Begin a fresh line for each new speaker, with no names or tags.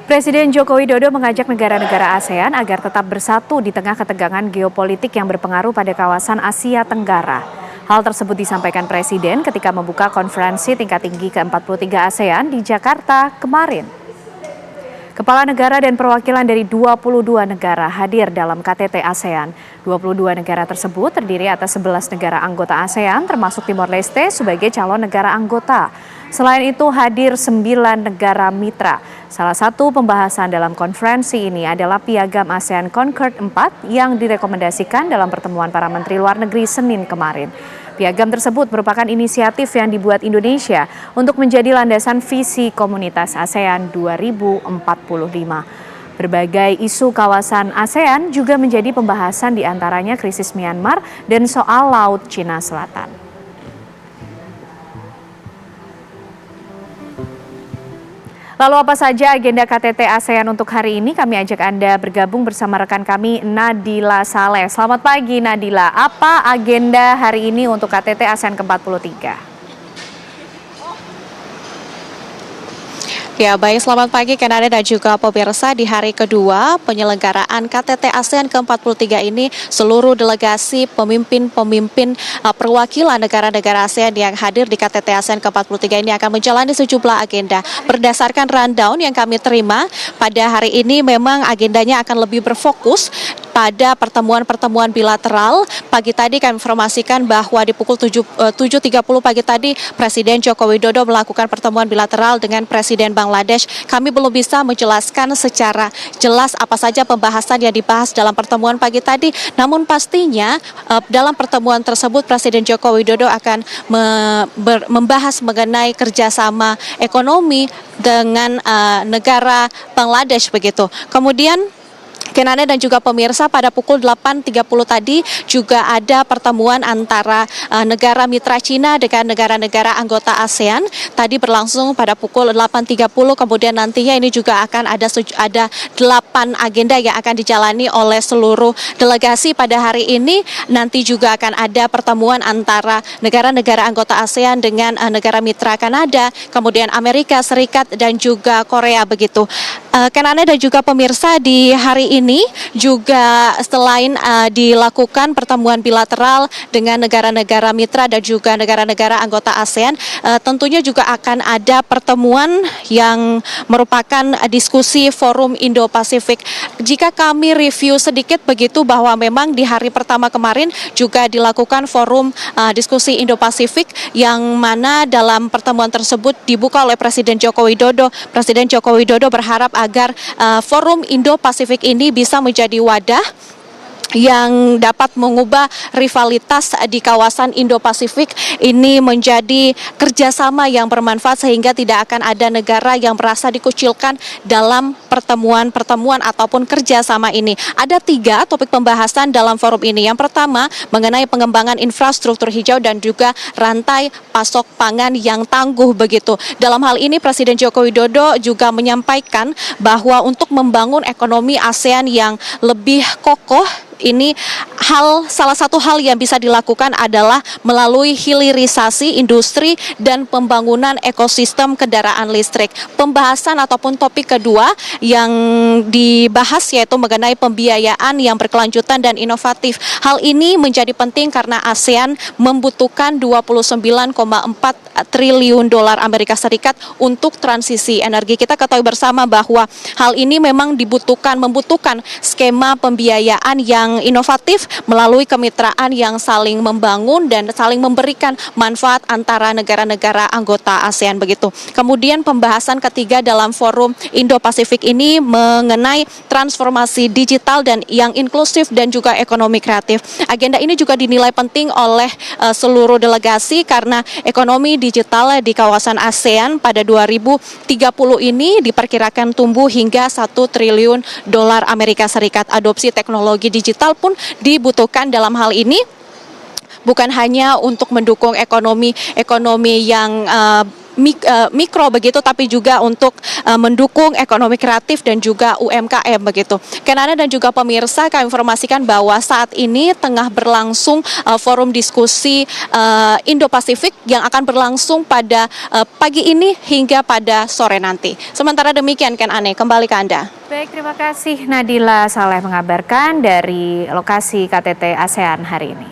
Presiden Joko Widodo mengajak negara-negara ASEAN agar tetap bersatu di tengah ketegangan geopolitik yang berpengaruh pada kawasan Asia Tenggara. Hal tersebut disampaikan Presiden ketika membuka konferensi tingkat tinggi ke-43 ASEAN di Jakarta kemarin. Kepala negara dan perwakilan dari 22 negara hadir dalam KTT ASEAN. 22 negara tersebut terdiri atas 11 negara anggota ASEAN termasuk Timor Leste sebagai calon negara anggota. Selain itu hadir 9 negara mitra. Salah satu pembahasan dalam konferensi ini adalah Piagam ASEAN Concord 4 yang direkomendasikan dalam pertemuan para menteri luar negeri Senin kemarin. Piagam tersebut merupakan inisiatif yang dibuat Indonesia untuk menjadi landasan visi komunitas ASEAN 2045. Berbagai isu kawasan ASEAN juga menjadi pembahasan, diantaranya krisis Myanmar dan soal Laut Cina Selatan. Lalu apa saja agenda KTT ASEAN untuk hari ini? Kami ajak Anda bergabung bersama rekan kami Nadila Saleh. Selamat pagi Nadila, apa agenda hari ini untuk KTT ASEAN ke-43?
Ya baik, selamat pagi Kanada dan juga pemirsa. Di hari kedua penyelenggaraan KTT ASEAN ke-43 ini, seluruh delegasi pemimpin perwakilan negara-negara ASEAN yang hadir di KTT ASEAN ke-43 ini akan menjalani sejumlah agenda. Berdasarkan rundown yang kami terima pada hari ini, memang agendanya akan lebih berfokus pada pertemuan-pertemuan bilateral. Pagi tadi kami informasikan bahwa di pukul 7.30 pagi tadi Presiden Joko Widodo melakukan pertemuan bilateral dengan Presiden Bangladesh. Kami belum bisa menjelaskan secara jelas apa saja pembahasan yang dibahas dalam pertemuan pagi tadi. Namun pastinya dalam pertemuan tersebut Presiden Joko Widodo akan membahas mengenai kerjasama ekonomi dengan negara Bangladesh begitu. Kemudian Kanada dan juga pemirsa, pada pukul 8.30 tadi juga ada pertemuan antara negara mitra Cina dengan negara-negara anggota ASEAN. Tadi berlangsung pada pukul 8.30, kemudian nantinya ini juga akan ada 8 agenda yang akan dijalani oleh seluruh delegasi pada hari ini. Nanti juga akan ada pertemuan antara negara-negara anggota ASEAN dengan negara mitra Kanada, kemudian Amerika Serikat dan juga Korea begitu. Kanada dan juga pemirsa, di hari ini juga selain dilakukan pertemuan bilateral dengan negara-negara mitra dan juga negara-negara anggota ASEAN, tentunya juga akan ada pertemuan yang merupakan diskusi Forum Indo-Pasifik. Jika kami review sedikit begitu, bahwa memang di hari pertama kemarin juga dilakukan forum diskusi Indo-Pasifik yang mana dalam pertemuan tersebut dibuka oleh Presiden Joko Widodo. Presiden Joko Widodo berharap agar Forum Indo-Pasifik ini bisa menjadi wadah yang dapat mengubah rivalitas di kawasan Indo-Pasifik ini menjadi kerjasama yang bermanfaat, sehingga tidak akan ada negara yang merasa dikucilkan dalam pertemuan-pertemuan ataupun kerjasama ini. Ada 3 topik pembahasan dalam forum ini. Yang pertama mengenai pengembangan infrastruktur hijau dan juga rantai pasok pangan yang tangguh begitu. Dalam hal ini Presiden Joko Widodo juga menyampaikan bahwa untuk membangun ekonomi ASEAN yang lebih kokoh, ini salah satu hal yang bisa dilakukan adalah melalui hilirisasi industri dan pembangunan ekosistem kendaraan listrik. Pembahasan ataupun topik kedua yang dibahas yaitu mengenai pembiayaan yang berkelanjutan dan inovatif. Hal ini menjadi penting karena ASEAN membutuhkan 29,4 triliun dolar Amerika Serikat untuk transisi energi. Kita ketahui bersama bahwa hal ini memang membutuhkan skema pembiayaan yang inovatif melalui kemitraan yang saling membangun dan saling memberikan manfaat antara negara-negara anggota ASEAN begitu. Kemudian pembahasan ketiga dalam forum Indo-Pasifik ini mengenai transformasi digital dan yang inklusif dan juga ekonomi kreatif. Agenda ini juga dinilai penting oleh seluruh delegasi karena ekonomi digital di kawasan ASEAN pada 2030 ini diperkirakan tumbuh hingga 1 triliun dolar Amerika Serikat. Adopsi teknologi digital pun dibutuhkan dalam hal ini. bukan hanya untuk mendukung ekonomi yang mikro begitu, tapi juga untuk mendukung ekonomi kreatif dan juga UMKM begitu. Kenana dan juga pemirsa, kami informasikan bahwa saat ini tengah berlangsung forum diskusi Indo-Pasifik yang akan berlangsung pada pagi ini hingga pada sore nanti. Sementara demikian, Ken Ane, kembali ke Anda.
Baik, terima kasih Nadila Saleh mengabarkan dari lokasi KTT ASEAN hari ini.